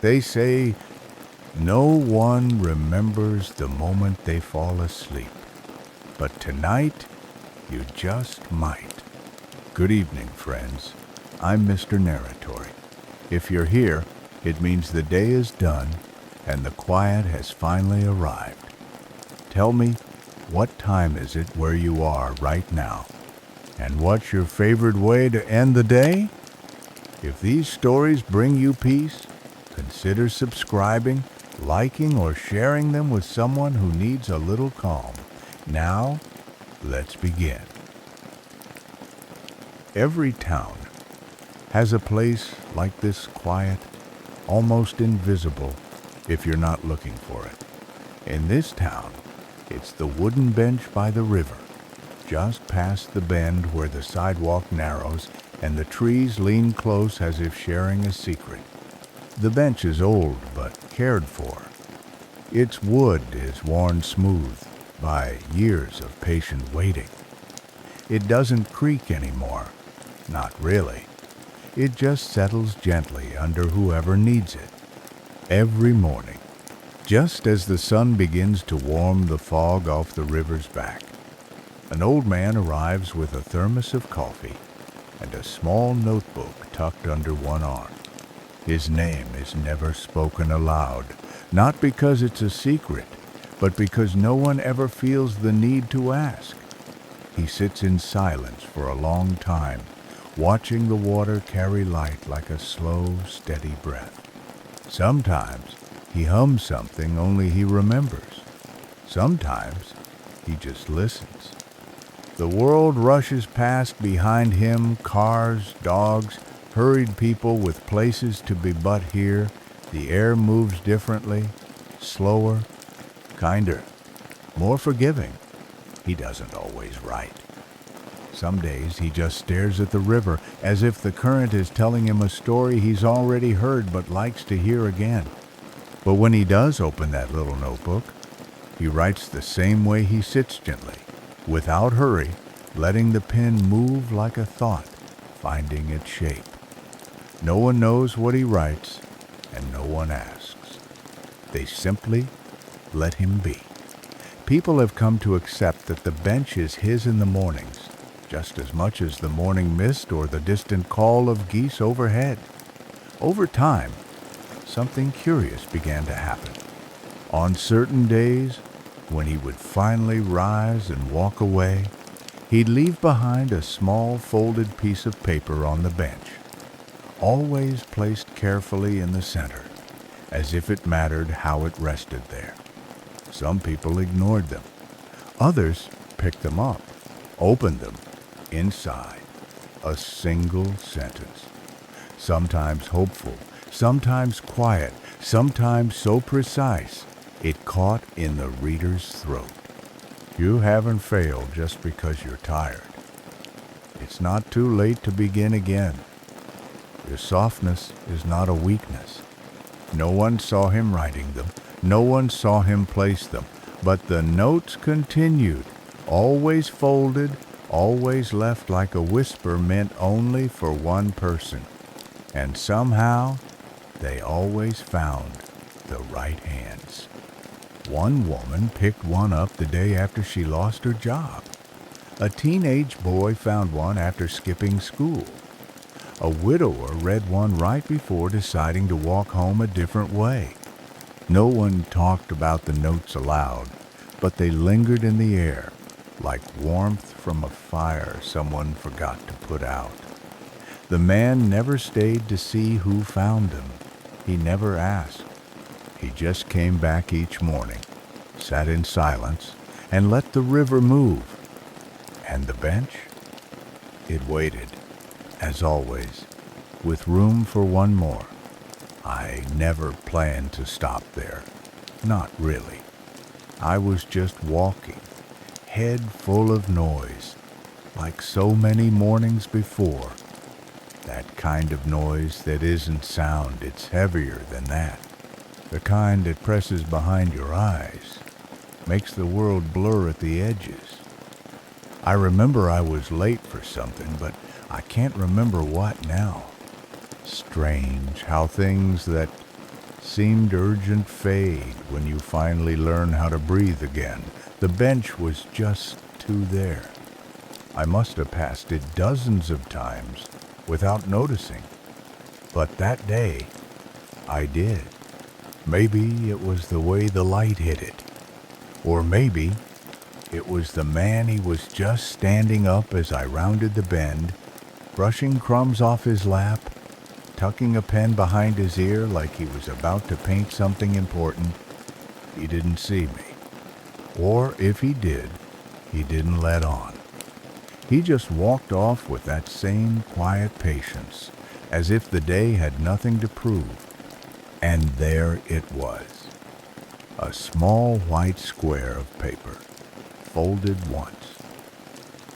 They say no one remembers the moment they fall asleep, but tonight you just might. Good evening, friends. I'm Mr. Narratory. If you're here, it means the day is done and the quiet has finally arrived. Tell me, what time is it where you are right now? And what's your favorite way to end the day? If these stories bring you peace, consider subscribing, liking, or sharing them with someone who needs a little calm. Now, let's begin. Every town has a place like this, quiet, almost invisible if you're not looking for it. In this town, it's the wooden bench by the river, just past the bend where the sidewalk narrows and the trees lean close as if sharing a secret. The bench is old but cared for. Its wood is worn smooth by years of patient waiting. It doesn't creak anymore, not really. It just settles gently under whoever needs it. Every morning, just as the sun begins to warm the fog off the river's back, an old man arrives with a thermos of coffee and a small notebook tucked under one arm. His name is never spoken aloud, not because it's a secret, but because no one ever feels the need to ask. He sits in silence for a long time, watching the water carry light like a slow, steady breath. Sometimes he hums something only he remembers. Sometimes he just listens. The world rushes past behind him, cars, dogs, hurried people with places to be, but here the air moves differently, slower, kinder, more forgiving. He doesn't always write. Some days he just stares at the river as if the current is telling him a story he's already heard but likes to hear again. But when he does open that little notebook, he writes the same way he sits gently, without hurry, letting the pen move like a thought, finding its shape. No one knows what he writes, and no one asks. They simply let him be. People have come to accept that the bench is his in the mornings, just as much as the morning mist or the distant call of geese overhead. Over time, something curious began to happen. On certain days, when he would finally rise and walk away, he'd leave behind a small folded piece of paper on the bench, always placed carefully in the center, as if it mattered how it rested there. Some people ignored them. Others picked them up, opened them. Inside, a single sentence. Sometimes hopeful, sometimes quiet, sometimes so precise, it caught in the reader's throat. You haven't failed just because you're tired. It's not too late to begin again. Your softness is not a weakness. No one saw him writing them. No one saw him place them. But the notes continued, always folded, always left like a whisper meant only for one person. And somehow, they always found the right hands. One woman picked one up the day after she lost her job. A teenage boy found one after skipping school. A widower read one right before deciding to walk home a different way. No one talked about the notes aloud, but they lingered in the air, like warmth from a fire someone forgot to put out. The man never stayed to see who found them. He never asked. He just came back each morning, sat in silence, and let the river move. And the bench? It waited, as always, with room for one more. I never planned to stop there. Not really. I was just walking, head full of noise, like so many mornings before. That kind of noise that isn't sound, it's heavier than that. The kind that presses behind your eyes, makes the world blur at the edges. I remember I was late for something, but I can't remember what now. Strange how things that seemed urgent fade when you finally learn how to breathe again. The bench was just too there. I must have passed it dozens of times without noticing. But that day, I did. Maybe it was the way the light hit it. Or maybe it was the man he was just standing up as I rounded the bend, brushing crumbs off his lap, tucking a pen behind his ear like he was about to paint something important. He didn't see me. Or if he did, he didn't let on. He just walked off with that same quiet patience, as if the day had nothing to prove. And there it was. A small white square of paper, folded once.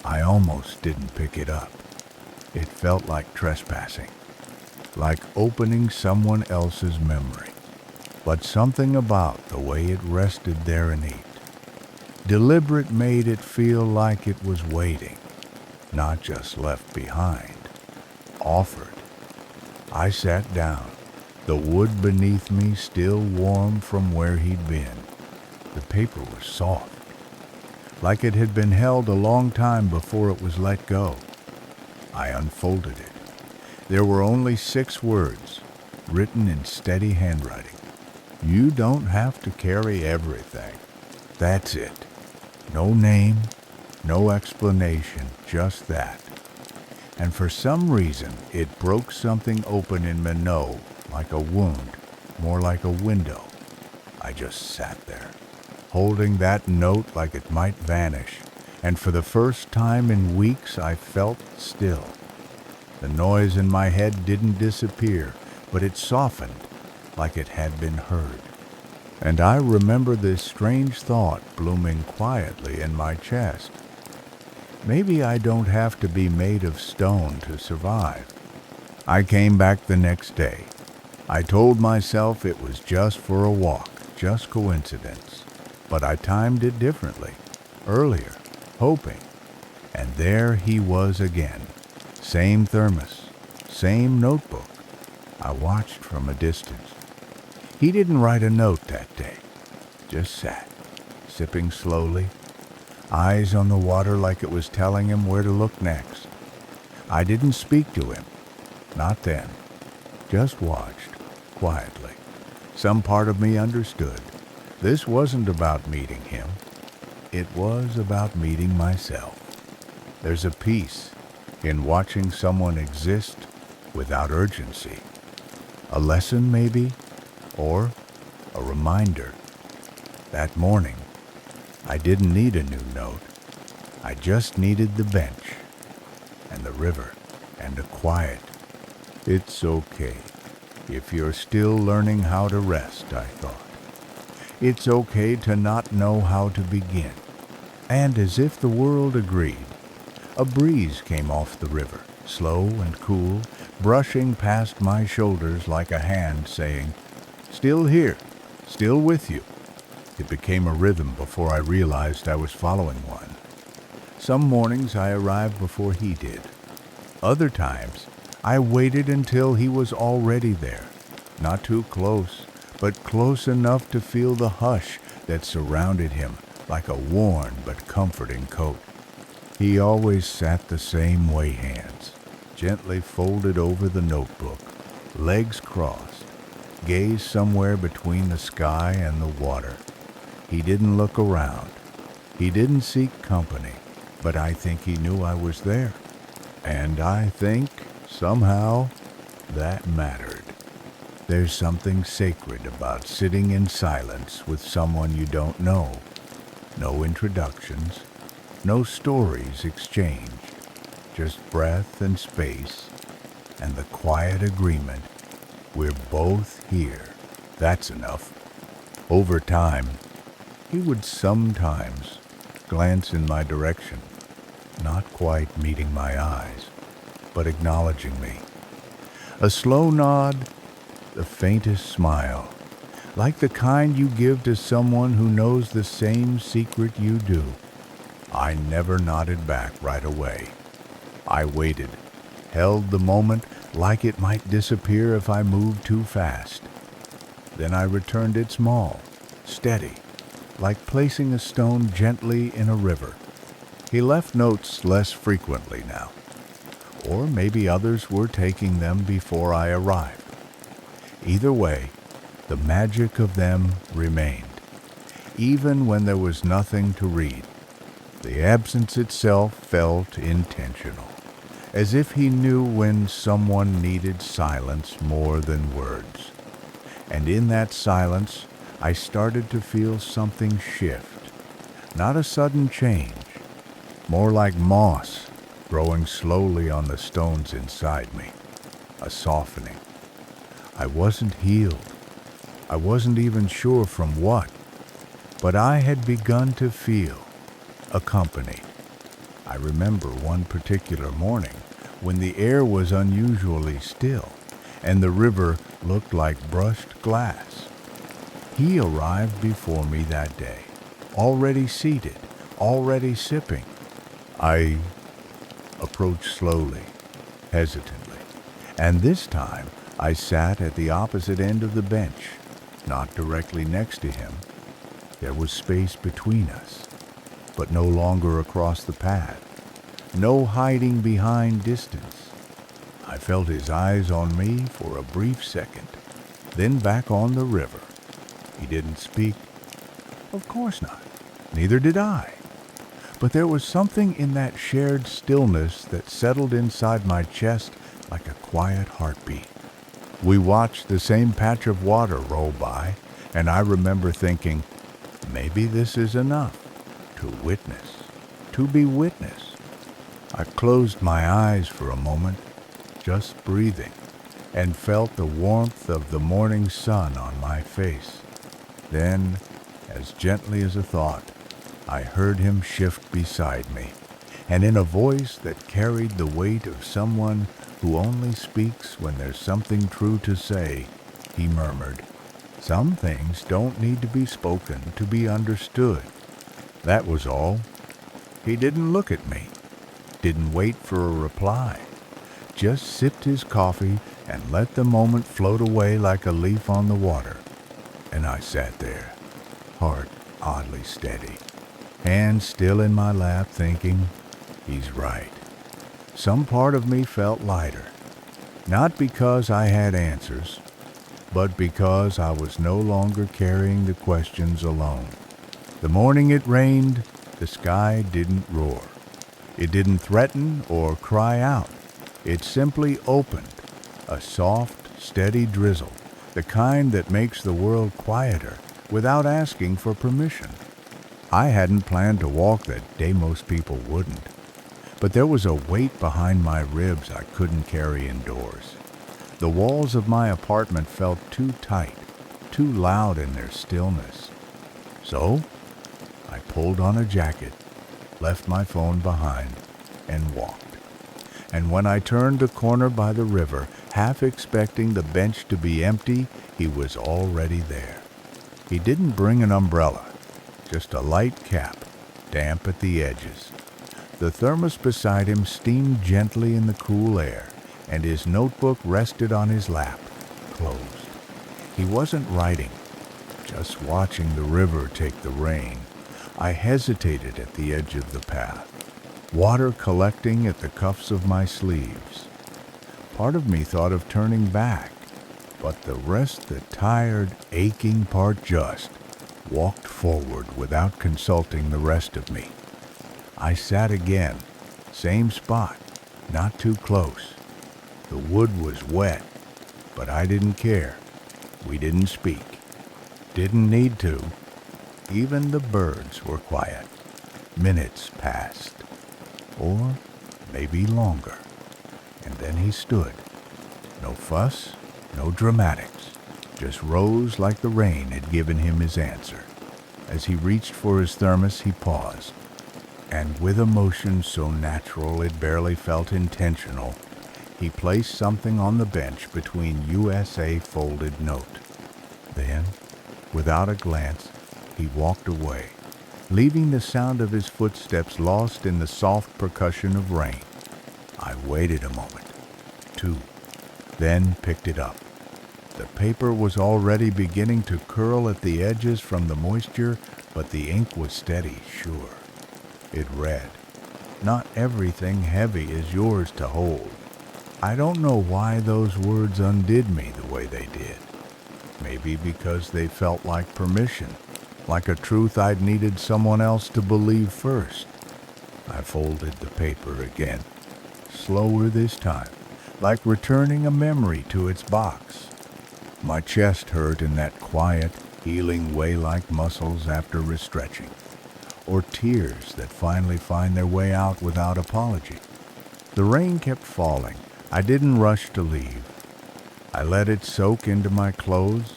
I almost didn't pick it up. It felt like trespassing, like opening someone else's memory. But something about the way it rested there neat, deliberate, made it feel like it was waiting, not just left behind, offered. I sat down, the wood beneath me still warm from where he'd been. The paper was soft, like it had been held a long time before it was let go. I unfolded it. There were only 6 words, written in steady handwriting. You don't have to carry everything. That's it. No name, no explanation, just that. And for some reason, it broke something open in Minot, like a wound, more like a window. I just sat there, holding that note like it might vanish, and for the first time in weeks I felt still. The noise in my head didn't disappear, but it softened, like it had been heard. And I remember this strange thought blooming quietly in my chest. Maybe I don't have to be made of stone to survive. I came back the next day. I told myself it was just for a walk, just coincidence. But I timed it differently, earlier, hoping. And there he was again. Same thermos, same notebook. I watched from a distance. He didn't write a note that day, just sat, sipping slowly, eyes on the water like it was telling him where to look next. I didn't speak to him, not then, just watched, quietly. Some part of me understood. This wasn't about meeting him. It was about meeting myself. There's a peace in watching someone exist without urgency. A lesson, maybe, or a reminder. That morning, I didn't need a new note. I just needed the bench, and the river, and a quiet. It's okay if you're still learning how to rest, I thought. It's okay to not know how to begin. And as if the world agreed, a breeze came off the river, slow and cool, brushing past my shoulders like a hand saying, "Still here, still with you." It became a rhythm before I realized I was following one. Some mornings I arrived before he did. Other times, I waited until he was already there, not too close, but close enough to feel the hush that surrounded him like a worn but comforting coat. He always sat the same way, hands gently folded over the notebook, legs crossed, gaze somewhere between the sky and the water. He didn't look around. He didn't seek company, but I think he knew I was there. And I think, somehow, that mattered. There's something sacred about sitting in silence with someone you don't know. No introductions, no stories exchanged, just breath and space, and the quiet agreement, we're both here. That's enough. Over time, he would sometimes glance in my direction, not quite meeting my eyes, but acknowledging me. A slow nod, the faintest smile, like the kind you give to someone who knows the same secret you do. I never nodded back right away. I waited, held the moment like it might disappear if I moved too fast. Then I returned it small, steady, like placing a stone gently in a river. He left notes less frequently now, or maybe others were taking them before I arrived. Either way, the magic of them remained, even when there was nothing to read. The absence itself felt intentional, as if he knew when someone needed silence more than words. And in that silence, I started to feel something shift. Not a sudden change, more like moss growing slowly on the stones inside me. A softening. I wasn't healed. I wasn't even sure from what, but I had begun to feel accompanied. I remember one particular morning when the air was unusually still and the river looked like brushed glass. He arrived before me that day, already seated, already sipping. I approached slowly, hesitantly, and this time I sat at the opposite end of the bench, not directly next to him. There was space between us, but no longer across the path, no hiding behind distance. I felt his eyes on me for a brief second, then back on the river. He didn't speak. Of course not. Neither did I. But there was something in that shared stillness that settled inside my chest like a quiet heartbeat. We watched the same patch of water roll by, and I remember thinking, maybe this is enough to witness, to be witnessed. I closed my eyes for a moment, just breathing, and felt the warmth of the morning sun on my face. Then, as gently as a thought, I heard him shift beside me, and in a voice that carried the weight of someone who only speaks when there's something true to say, he murmured, "Some things don't need to be spoken to be understood." That was all. He didn't look at me, didn't wait for a reply, just sipped his coffee and let the moment float away like a leaf on the water. And I sat there, heart oddly steady, hands still in my lap, thinking, he's right. Some part of me felt lighter, not because I had answers, but because I was no longer carrying the questions alone. The morning it rained, the sky didn't roar. It didn't threaten or cry out. It simply opened, a soft, steady drizzle, the kind that makes the world quieter without asking for permission. I hadn't planned to walk that day, most people wouldn't, but there was a weight behind my ribs I couldn't carry indoors. The walls of my apartment felt too tight, too loud in their stillness. So, I pulled on a jacket, left my phone behind, and walked. And when I turned the corner by the river, half expecting the bench to be empty, he was already there. He didn't bring an umbrella, just a light cap, damp at the edges. The thermos beside him steamed gently in the cool air, and his notebook rested on his lap, closed. He wasn't writing, just watching the river take the rain. I hesitated at the edge of the path, water collecting at the cuffs of my sleeves. Part of me thought of turning back, but the rest, the tired, aching part, just walked forward without consulting the rest of me. I sat again, same spot, not too close. The wood was wet, but I didn't care. We didn't speak. Didn't need to. Even the birds were quiet. Minutes passed, or maybe longer, and then he stood. No fuss, no dramatics, just rose like the rain had given him his answer. As he reached for his thermos, he paused, and with a motion so natural it barely felt intentional, he placed something on the bench between USA folded note. Then, without a glance, he walked away, leaving the sound of his footsteps lost in the soft percussion of rain. I waited a moment, two, then picked it up. The paper was already beginning to curl at the edges from the moisture, but the ink was steady, sure. It read, "Not everything heavy is yours to hold." I don't know why those words undid me the way they did. Maybe because they felt like permission, like a truth I'd needed someone else to believe first. I folded the paper again, slower this time, like returning a memory to its box. My chest hurt in that quiet, healing way like muscles after restretching, or tears that finally find their way out without apology. The rain kept falling. I didn't rush to leave. I let it soak into my clothes,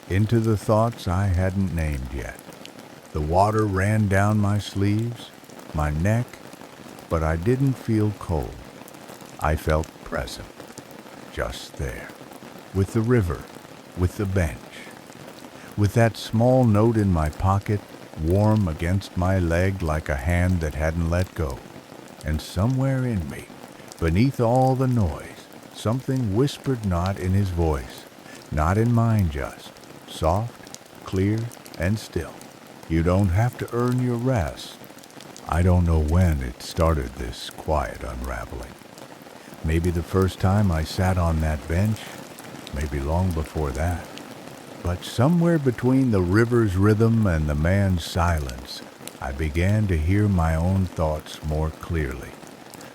into the thoughts I hadn't named yet. The water ran down my sleeves, my neck, but I didn't feel cold. I felt present, just there, with the river, with the bench, with that small note in my pocket, warm against my leg like a hand that hadn't let go. And somewhere in me, beneath all the noise, something whispered not in his voice, not in mine just, soft, clear, and still. You don't have to earn your rest. I don't know when it started, this quiet unraveling. Maybe the first time I sat on that bench, maybe long before that. But somewhere between the river's rhythm and the man's silence, I began to hear my own thoughts more clearly.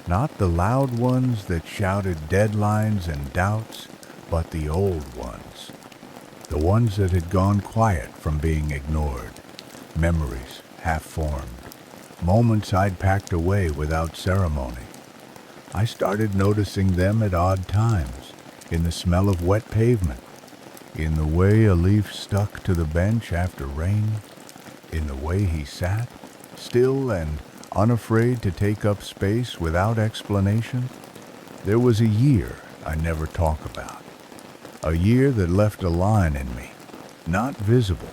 Not the loud ones that shouted deadlines and doubts, but the old ones. The ones that had gone quiet from being ignored. Memories half-formed. Moments I'd packed away without ceremony. I started noticing them at odd times, in the smell of wet pavement, in the way a leaf stuck to the bench after rain, in the way he sat, still and unafraid to take up space without explanation. There was a year I never talk about. A year that left a line in me, not visible,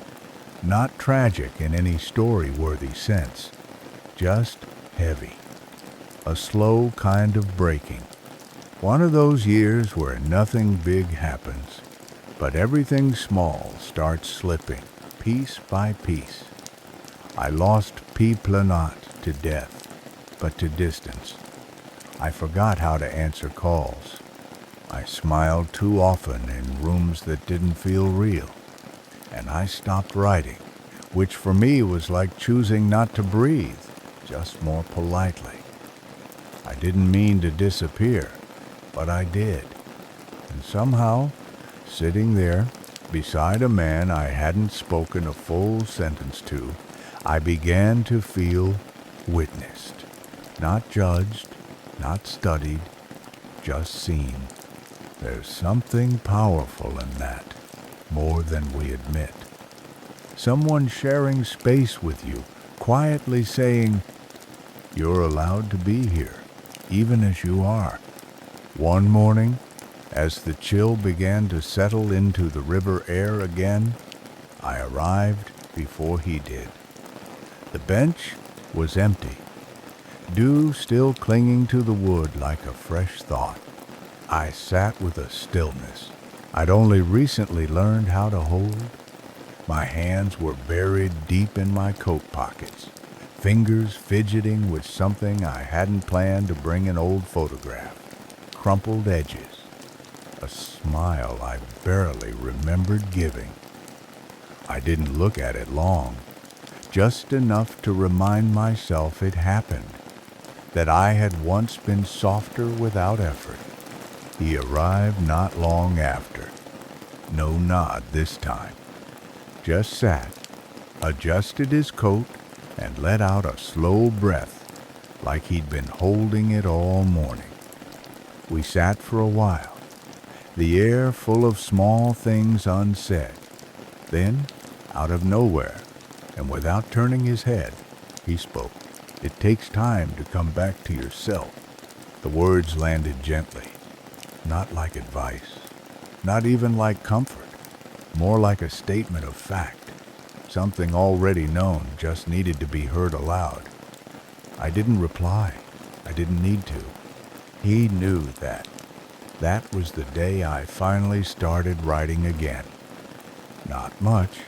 not tragic in any story-worthy sense, just heavy. A slow kind of breaking. One of those years where nothing big happens, but everything small starts slipping, piece by piece. I lost people not to death, but to distance. I forgot how to answer calls. I smiled too often in rooms that didn't feel real. And I stopped writing, which for me was like choosing not to breathe, just more politely. I didn't mean to disappear, but I did. And somehow, sitting there, beside a man I hadn't spoken a full sentence to, I began to feel witnessed, not judged, not studied, just seen. There's something powerful in that, more than we admit. Someone sharing space with you, quietly saying, "You're allowed to be here, even as you are." One morning, as the chill began to settle into the river air again, I arrived before he did. The bench was empty, dew still clinging to the wood like a fresh thought. I sat with a stillness I'd only recently learned how to hold. My hands were buried deep in my coat pockets, fingers fidgeting with something I hadn't planned to bring, an old photograph, crumpled edges, a smile I barely remembered giving. I didn't look at it long, just enough to remind myself it happened, that I had once been softer without effort. He arrived not long after. No nod this time. Just sat, adjusted his coat, and let out a slow breath, like he'd been holding it all morning. We sat for a while, the air full of small things unsaid. Then, out of nowhere, and without turning his head, he spoke. "It takes time to come back to yourself." The words landed gently, not like advice, not even like comfort, more like a statement of fact. Something already known just needed to be heard aloud. I didn't reply. I didn't need to. He knew that. That was the day I finally started writing again. Not much.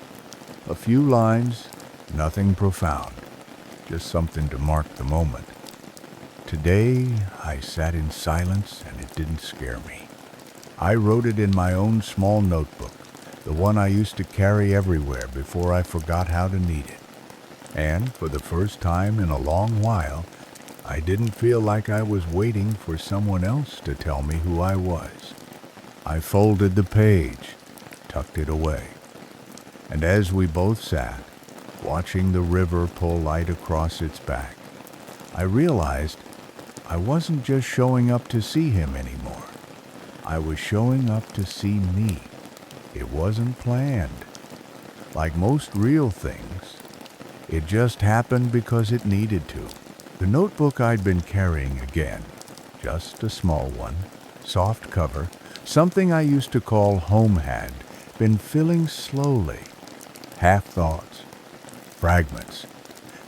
A few lines, nothing profound, just something to mark the moment. Today, I sat in silence and it didn't scare me. I wrote it in my own small notebook, the one I used to carry everywhere before I forgot how to need it. And for the first time in a long while, I didn't feel like I was waiting for someone else to tell me who I was. I folded the page, tucked it away, and as we both sat, watching the river pull light across its back, I realized I wasn't just showing up to see him anymore. I was showing up to see me. It wasn't planned. Like most real things, it just happened because it needed to. The notebook I'd been carrying again, just a small one, soft cover, something I used to call home, had been filling slowly. Half thoughts, fragments,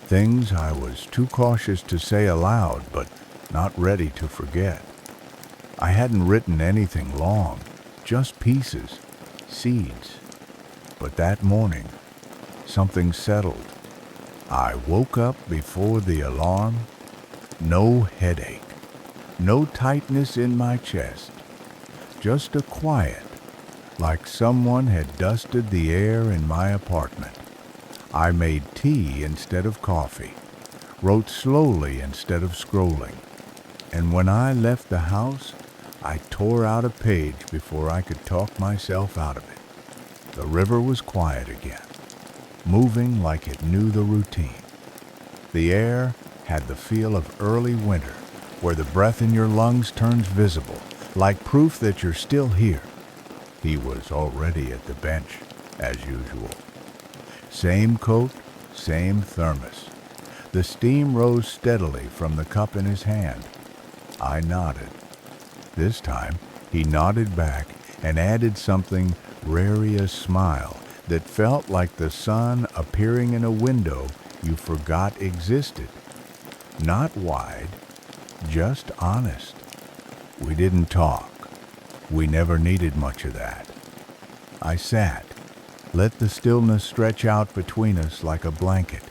things I was too cautious to say aloud but not ready to forget. I hadn't written anything long, just pieces, seeds. But that morning, something settled. I woke up before the alarm, no headache, no tightness in my chest, just a quiet, like someone had dusted the air in my apartment. I made tea instead of coffee, wrote slowly instead of scrolling, and when I left the house, I tore out a page before I could talk myself out of it. The river was quiet again, moving like it knew the routine. The air had the feel of early winter, where the breath in your lungs turns visible, like proof that you're still here. He was already at the bench, as usual. Same coat, same thermos. The steam rose steadily from the cup in his hand. I nodded. This time, he nodded back and added something rarely a smile that felt like the sun appearing in a window you forgot existed. Not wide, just honest. We didn't talk. We never needed much of that. I sat, let the stillness stretch out between us like a blanket.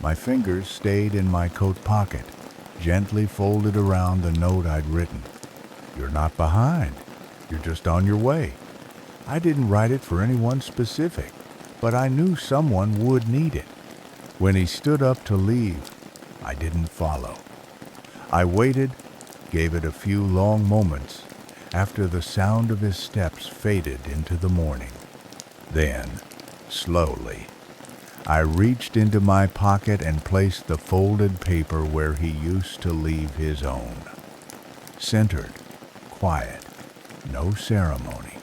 My fingers stayed in my coat pocket, gently folded around the note I'd written. You're not behind. You're just on your way. I didn't write it for anyone specific, but I knew someone would need it. When he stood up to leave, I didn't follow. I waited, gave it a few long moments after the sound of his steps faded into the morning. Then, slowly, I reached into my pocket and placed the folded paper where he used to leave his own. Centered, quiet, no ceremony.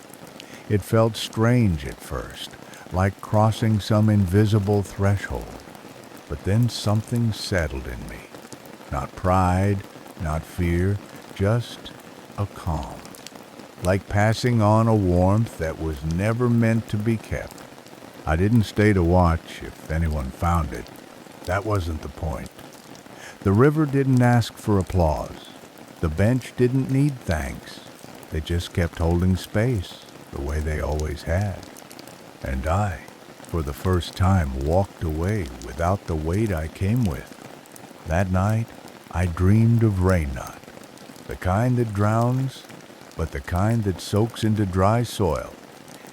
It felt strange at first, like crossing some invisible threshold. But then something settled in me. Not pride, not fear, just a calm. Like passing on a warmth that was never meant to be kept. I didn't stay to watch if anyone found it. That wasn't the point. The river didn't ask for applause. The bench didn't need thanks. They just kept holding space, the way they always had. And I, for the first time, walked away without the weight I came with. That night, I dreamed of rain knot, the kind that drowns, but the kind that soaks into dry soil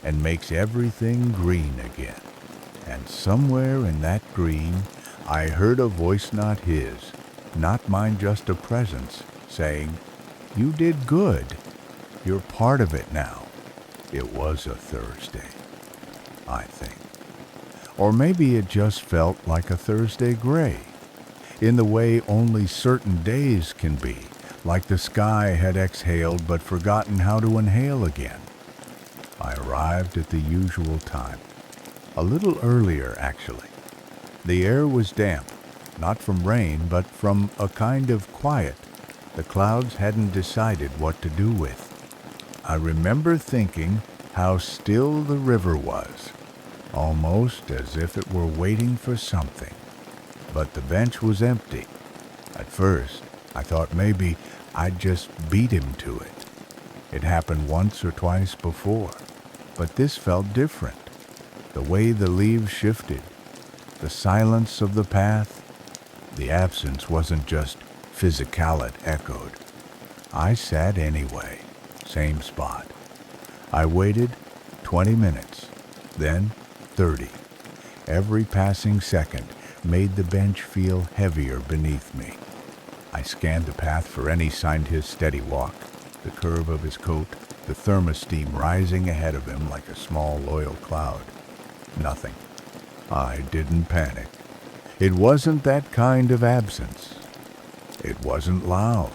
and makes everything green again. And somewhere in that green, I heard a voice not his, not mine, just a presence, saying, "You did good. You're part of it now." It was a Thursday, I think. Or maybe it just felt like a Thursday gray, in the way only certain days can be, like the sky had exhaled but forgotten how to inhale again. I arrived at the usual time, a little earlier actually. The air was damp, not from rain, but from a kind of quiet the clouds hadn't decided what to do with. I remember thinking how still the river was, almost as if it were waiting for something. But the bench was empty. At first, I thought maybe I'd just beat him to it. It happened once or twice before, but this felt different. The way the leaves shifted, the silence of the path, the absence wasn't just physical, it echoed. I sat anyway, same spot. I waited 20 minutes, then 30. Every passing second made the bench feel heavier beneath me. I scanned the path for any sign of his steady walk, the curve of his coat, the thermosteam rising ahead of him like a small, loyal cloud. Nothing. I didn't panic. It wasn't that kind of absence. It wasn't loud.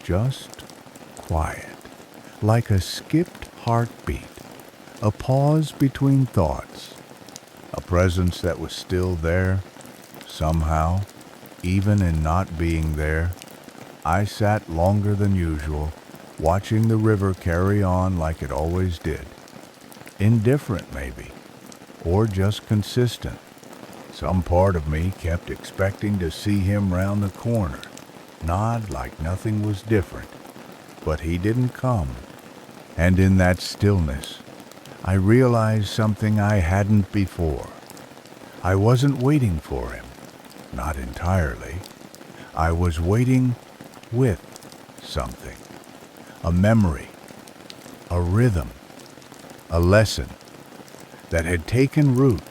Just quiet, like a skipped heartbeat, a pause between thoughts, a presence that was still there, somehow, even in not being there. I sat longer than usual, watching the river carry on like it always did. Indifferent, maybe, or just consistent. Some part of me kept expecting to see him round the corner, nod like nothing was different, but he didn't come. And in that stillness, I realized something I hadn't before. I wasn't waiting for him, not entirely. I was waiting with something, a memory, a rhythm, a lesson that had taken root.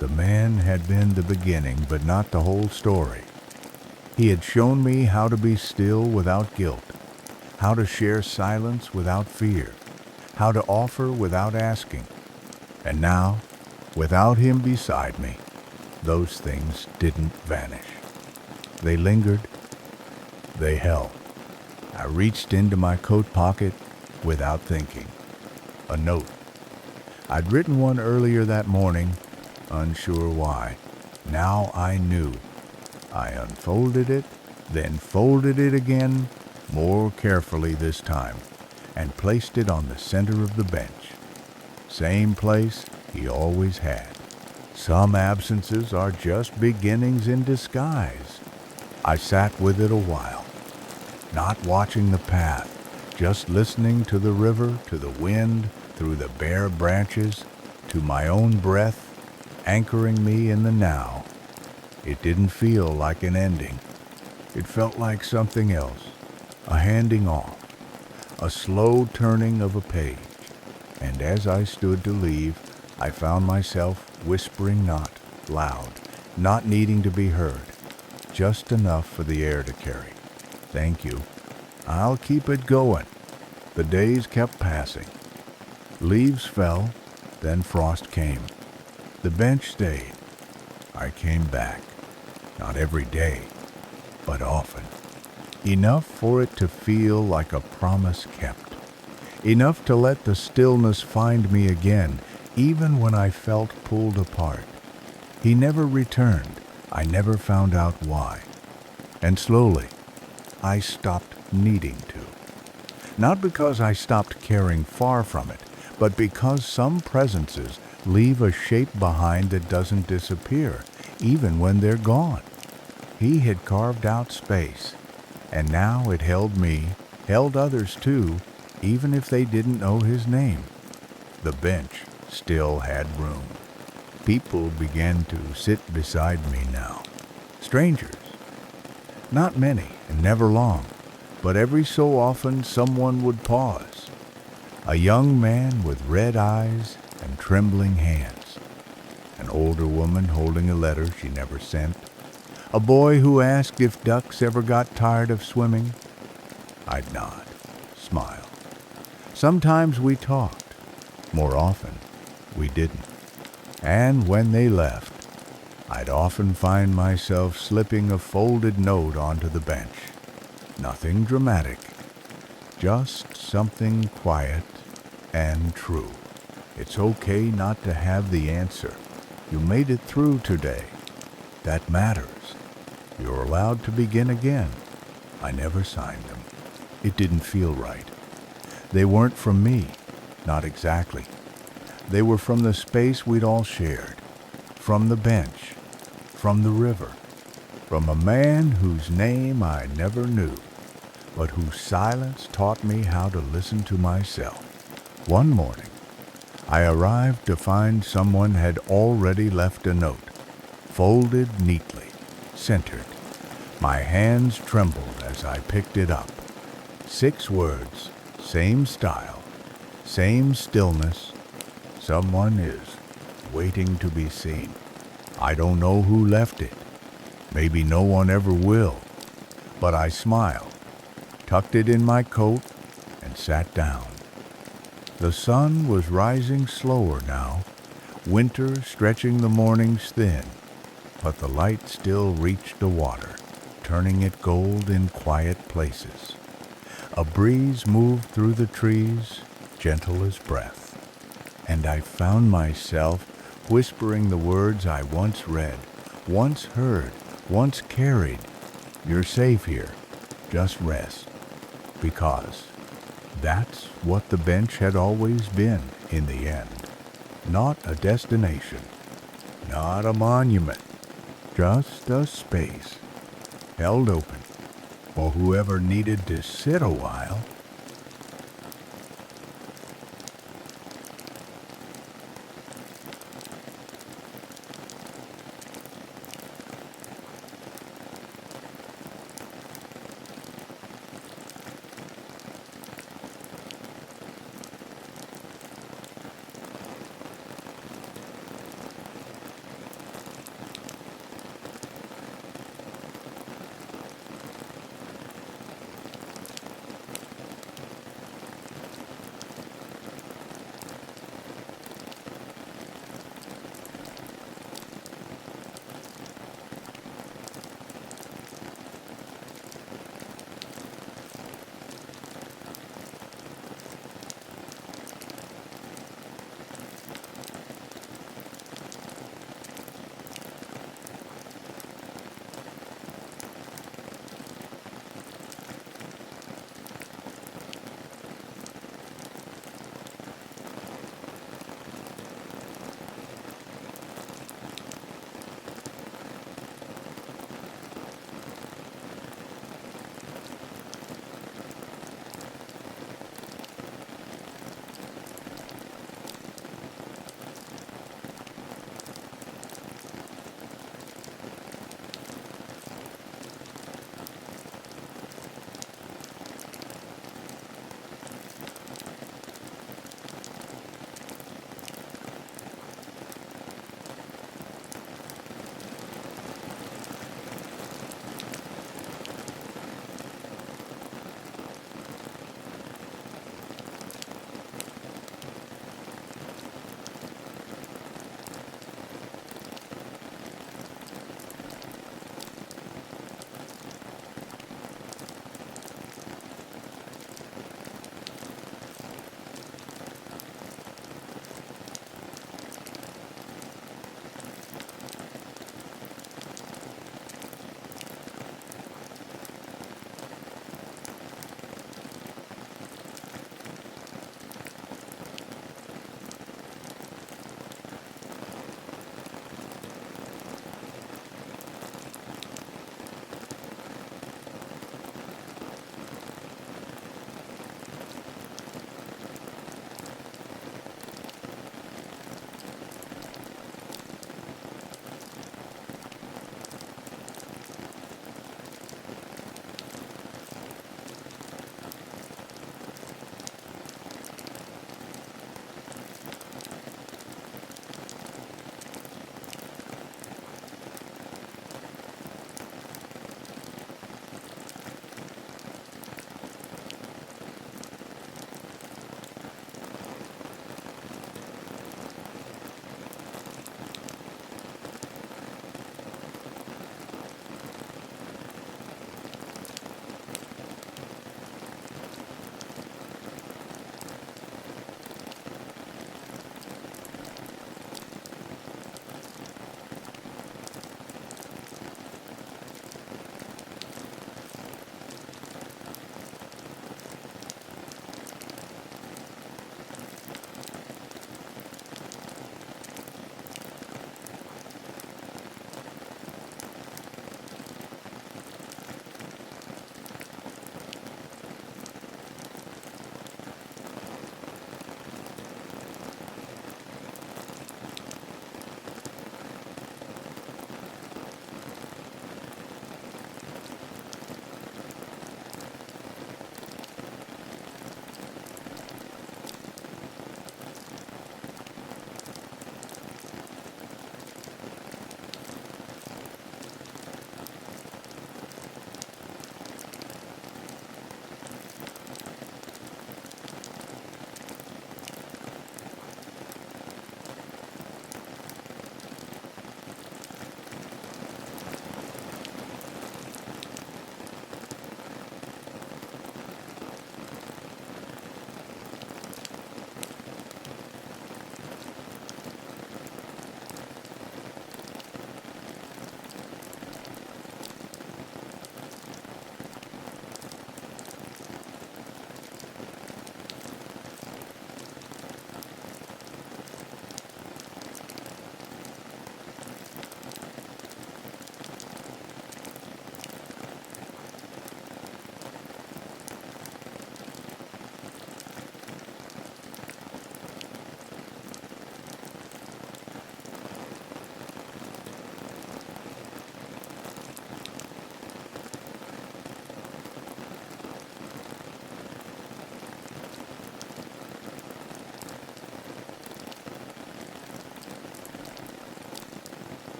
The man had been the beginning, but not the whole story. He had shown me how to be still without guilt, how to share silence without fear, how to offer without asking. And now, without him beside me, those things didn't vanish. They lingered. They held. I reached into my coat pocket without thinking. A note. I'd written one earlier that morning, unsure why. Now I knew. I unfolded it, then folded it again, more carefully this time, and placed it on the center of the bench. Same place he always had. Some absences are just beginnings in disguise. I sat with it a while, not watching the path, just listening to the river, to the wind, through the bare branches, to my own breath, anchoring me in the now. It didn't feel like an ending. It felt like something else, a handing off, a slow turning of a page. And as I stood to leave, I found myself whispering, not loud, not needing to be heard, just enough for the air to carry. Thank you. I'll keep it going. The days kept passing. Leaves fell, then frost came. The bench stayed. I came back. Not every day, but often. Enough for it to feel like a promise kept. Enough to let the stillness find me again, even when I felt pulled apart. He never returned. I never found out why. And slowly, I stopped needing to. Not because I stopped caring far from it, but because some presences leave a shape behind that doesn't disappear, even when they're gone. He had carved out space, and now it held me, held others too, even if they didn't know his name. The bench still had room. People began to sit beside me now. Strangers. Not many, and never long, but every so often someone would pause. A young man with red eyes and trembling hands. An older woman holding a letter she never sent. A boy who asked if ducks ever got tired of swimming. I'd nod, smile. Sometimes we talked. More often, we didn't. And when they left, I'd often find myself slipping a folded note onto the bench. Nothing dramatic, just something quiet and true. It's okay not to have the answer. You made it through today. That matters. You're allowed to begin again. I never signed them. It didn't feel right. They weren't from me, not exactly. They were from the space we'd all shared, from the bench, from the river, from a man whose name I never knew, but whose silence taught me how to listen to myself. One morning, I arrived to find someone had already left a note, folded neatly, centered. My hands trembled as I picked it up. 6 words, same style, same stillness. Someone is waiting to be seen. I don't know who left it. Maybe no one ever will. But I smiled, tucked it in my coat, and sat down. The sun was rising slower now, winter stretching the mornings thin, but the light still reached the water, turning it gold in quiet places. A breeze moved through the trees, gentle as breath, and I found myself whispering the words I once read, once heard, once carried. You're safe here. Just rest. Because that's what the bench had always been in the end. Not a destination. Not a monument. Just a space held open for whoever needed to sit a while